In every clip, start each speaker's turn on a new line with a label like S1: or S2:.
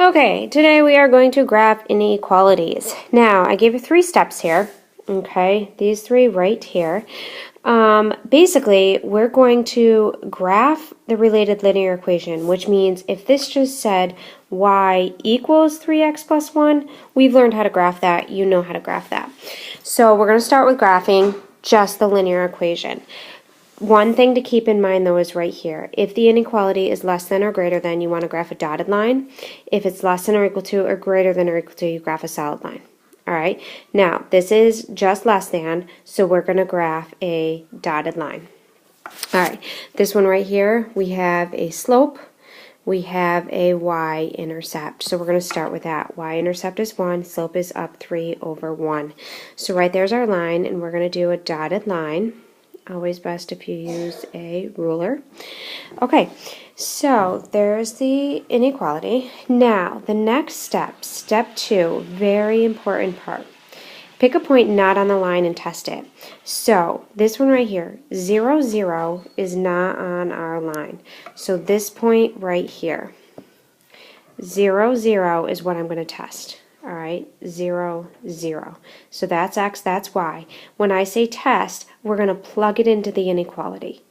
S1: Okay, today we are going to graph inequalities. Now, I gave you 3 steps here, okay? These 3 right here. Basically, we're going to graph the related linear equation, which means if this just said y equals 3x plus 1, we've learned how to graph that. You know how to graph that. So we're going to start with graphing just the linear equation. One thing to keep in mind, though, is right here. If the inequality is less than or greater than, you want to graph a dotted line. If it's less than or equal to or greater than or equal to, you graph a solid line. All right. Now, this is just less than, so we're going to graph a dotted line. All right. This one right here, we have a slope. We have a y-intercept. So we're going to start with that. Y-intercept is 1. Slope is up 3 over 1. So right there's our line, and we're going to do a dotted line. Always best if you use a ruler. Okay, so there's the inequality. Now, the next step, step 2, very important part. Pick a point not on the line and test it. So, this one right here, 0, 0 is not on our line. So this point right here, 0, 0 is what I'm going to test. All right, 0, 0. So that's x, that's y. When I say test, we're going to plug it into the inequality.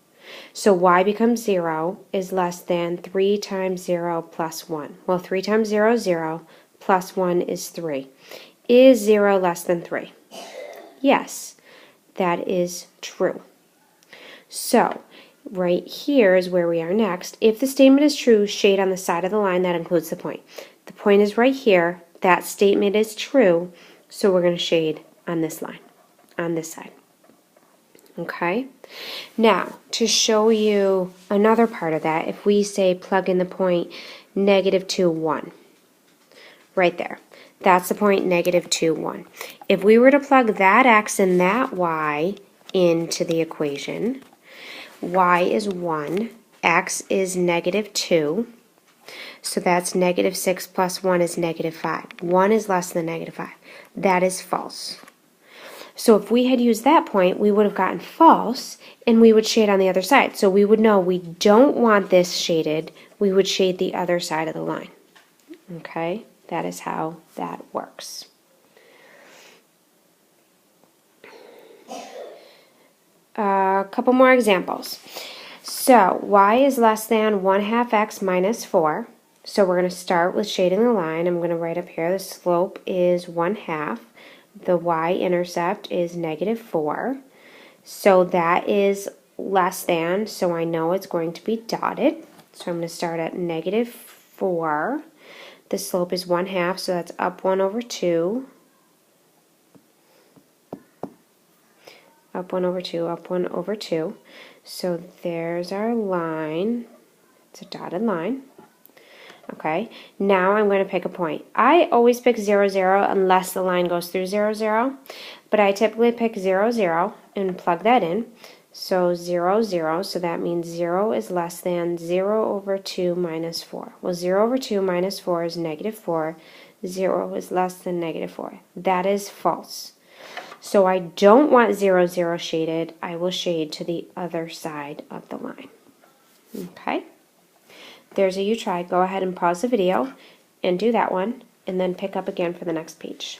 S1: So y becomes 0 is less than 3 times 0 plus 1. Well, 3 times 0 is 0, plus 1 is 3. Is 0 less than 3? Yes, that is true. So right here is where we are next. If the statement is true, shade on the side of the line that includes the point. The point is right here. That statement is true, so we're going to shade on this line, on this side. Okay? Now, to show you another part of that, if we say plug in the point -2, 1, right there. That's the point -2, 1. If we were to plug that x and that y into the equation, y is 1, x is -2, so that's -6 plus 1 is -5. 1 is less than -5. That is false. So if we had used that point, we would have gotten false, and we would shade on the other side. So we would know we don't want this shaded. We would shade the other side of the line. Okay? That is how that works. A couple more examples. So y is less than 1/2 x minus 4. So we're going to start with shading the line. I'm going to write up here the slope is 1/2. The y-intercept is -4. So that is less than, so I know it's going to be dotted. So I'm going to start at -4. The slope is 1/2, so that's up 1 over 2. Up 1 over 2, up 1 over 2. So there's our line. It's a dotted line. Okay, now I'm going to pick a point. I always pick 0, 0 unless the line goes through 0, 0, but I typically pick 0, 0 and plug that in. So 0, 0, so that means 0 is less than 0 over 2 minus 4. Well, 0 over 2 minus 4 is -4. 0 is less than -4. That is false. So I don't want 0, 0 shaded. I will shade to the other side of the line. Okay? There's a you try. Go ahead and pause the video and do that one, and then pick up again for the next page.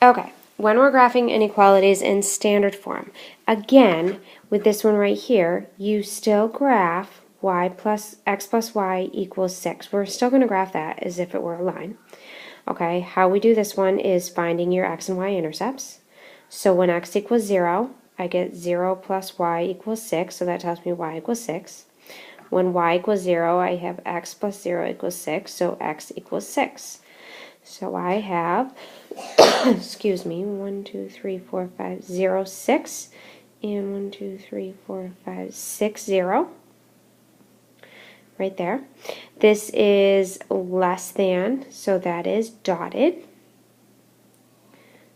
S1: Okay, when we're graphing inequalities in standard form, again, with this one right here, you still graph x plus y equals 6. We're still going to graph that as if it were a line. Okay, how we do this one is finding your x and y intercepts. So when x equals 0, I get 0 plus y equals 6, so that tells me y equals 6. When y equals 0, I have x plus 0 equals 6, so x equals 6. So I have, excuse me, 1, 2, 3, 4, 5, 0, 6, and 1, 2, 3, 4, 5, 6, 0. Right there. This is less than, so that is dotted.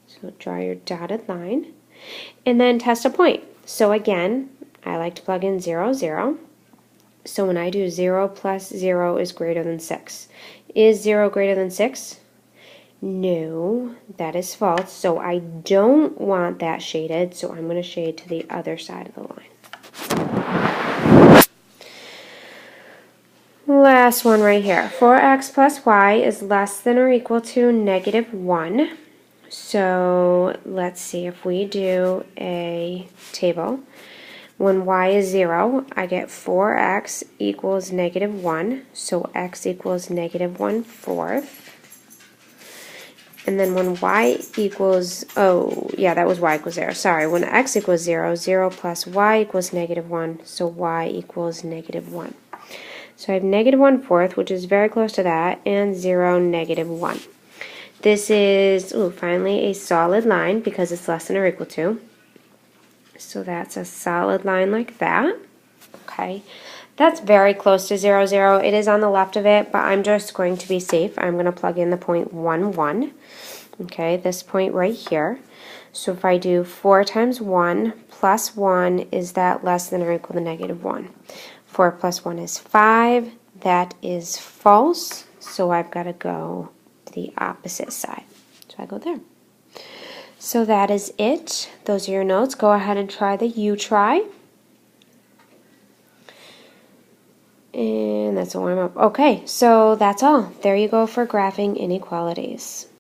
S1: So draw your dotted line, and then test a point. So again, I like to plug in 0, 0. So when I do 0 plus 0 is greater than 6. Is 0 greater than 6? No, that is false. So I don't want that shaded, so I'm going to shade to the other side of the line. last one right here. 4x plus y is less than or equal to negative 1. So let's see if we do a table. When y is 0, I get 4x equals negative 1. So x equals negative 1/4. And then when y equals, oh, yeah, that was y equals 0. Sorry, when x equals 0, 0 plus y equals negative 1. So y equals negative 1. So I have negative 1/4, which is very close to that, and 0, negative 1. This is, finally a solid line because it's less than or equal to. So that's a solid line like that. Okay. That's very close to 0, 0. It is on the left of it, but I'm just going to be safe. I'm going to plug in the point 1, 1. Okay, this point right here. So if I do 4 times 1 plus 1, is that less than or equal to negative 1? 4 plus 1 is 5. That is false. So I've got to go to the opposite side. So I go there. So that is it. Those are your notes. Go ahead and try the U-try. And that's a warm up. Okay, so that's all. There you go for graphing inequalities.